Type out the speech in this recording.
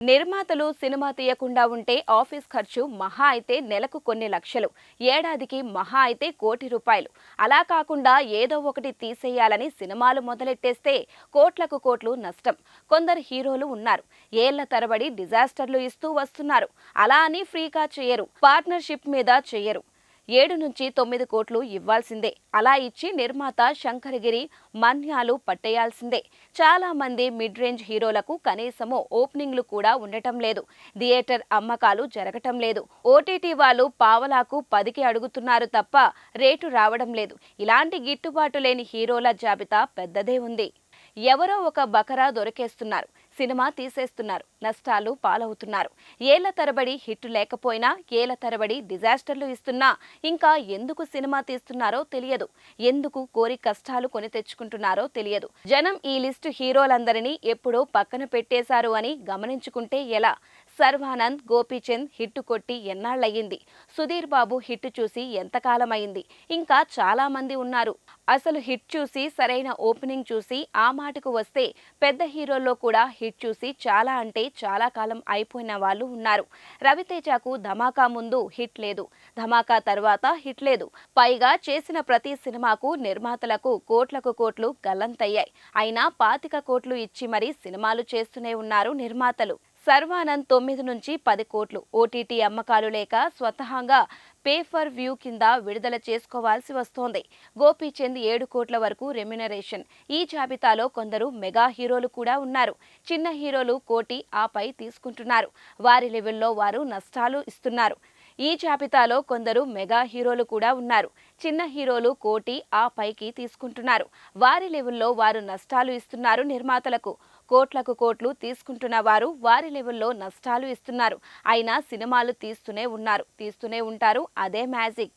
నిర్మాతలు సినిమా తీయకుండా ఉంటే ఆఫీస్ ఖర్చు మహా అయితే నెలకు కొన్ని లక్షలు, ఏడాదికి మహా అయితే ₹1,00,00,000. అలా కాకుండా ఏదో ఒకటి తీసేయాలని సినిమాలు మొదలెట్టేస్తే కోట్లకు కోట్లు నష్టం. కొందరు హీరోలు ఉన్నారు, ఏళ్ల తరబడి డిజాస్టర్లు ఇస్తూ వస్తున్నారు. అలా అని ఫ్రీగా చేయరు, పార్ట్నర్షిప్ మీద చేయరు. 7 నుంచి 9 కోట్లు ఇవ్వాల్సిందే. అలా ఇచ్చి నిర్మాత శంకరగిరి మన్యాలు పట్టేయాల్సిందే. చాలా మంది మిడ్ రేంజ్ హీరోలకు కనీసము ఓపెనింగ్లు కూడా ఉండటం లేదు. థియేటర్ అమ్మకాలు జరగటం లేదు. ఓటీటీ వాళ్ళు పావలాకు 10కి అడుగుతున్నారు తప్ప రేటు రావడం లేదు. ఇలాంటి గిట్టుబాటు లేని హీరోల జాబితా పెద్దదే ఉంది. ఎవరో ఒక బకరా దొరికేస్తున్నారు, సినిమా తీసేస్తున్నారు, నష్టాలు పాలవుతున్నారు. ఏళ్ల తరబడి హిట్ లేకపోయినా, ఏళ్ల తరబడి డిజాస్టర్లు ఇస్తున్నా ఇంకా ఎందుకు సినిమా తీస్తున్నారో తెలియదు. ఎందుకు కోరి కష్టాలు కొని తెచ్చుకుంటున్నారో తెలియదు. జనం ఈ లిస్టు హీరోలందరినీ ఎప్పుడో పక్కన పెట్టేశారు అని గమనించుకుంటే ఎలా? సర్వానంద్, గోపీచంద్ హిట్టు కొట్టి ఎన్నాళ్లయ్యింది? సుధీర్ బాబు హిట్ చూసి ఎంతకాలమైంది? ఇంకా చాలా మంది ఉన్నారు. అసలు హిట్ చూసి, సరైన ఓపెనింగ్ చూసి ఆ మాటకు వస్తే పెద్ద హీరోల్లో కూడా హిట్ చూసి చాలా అంటే చాలా కాలం అయిపోయిన వాళ్ళు ఉన్నారు. రవితేజకు ధమాకా ముందు హిట్ లేదు, ధమాకా తర్వాత హిట్ లేదు. పైగా చేసిన ప్రతి సినిమాకు నిర్మాతలకు కోట్లకు కోట్లు గల్లంతయ్యాయి. అయినా 25 కోట్లు ఇచ్చి మరీ సినిమాలు చేస్తూనే ఉన్నారు నిర్మాతలు. సర్వానంద్ 9 నుంచి 10 కోట్లు ఓటీటీ అమ్మకాలు లేక స్వతహాగా పే ఫర్ వ్యూ కింద విడుదల చేసుకోవాల్సి వస్తోంది. గోపీచంద్ 7 కోట్ల వరకు రెమ్యునరేషన్. ఈ జాబితాలో కొందరు మెగా హీరోలు కూడా ఉన్నారు. చిన్న హీరోలు కోటి ఆపై తీసుకుంటున్నారు. వారి లెవెల్లో వారు నష్టాలు ఇస్తున్నారు. ఈ జాబితాలో కొందరు మెగా హీరోలు కూడా ఉన్నారు. చిన్న హీరోలు కోటి ఆ పైకి తీసుకుంటున్నారు. వారి లెవెల్లో వారు నష్టాలు ఇస్తున్నారు నిర్మాతలకు. కోట్లకు కోట్లు తీసుకుంటున్న వారు వారి లెవెల్లో నష్టాలు ఇస్తున్నారు. అయినా సినిమాలు తీస్తూనే ఉన్నారు, తీస్తూనే ఉంటారు. అదే మ్యాజిక్.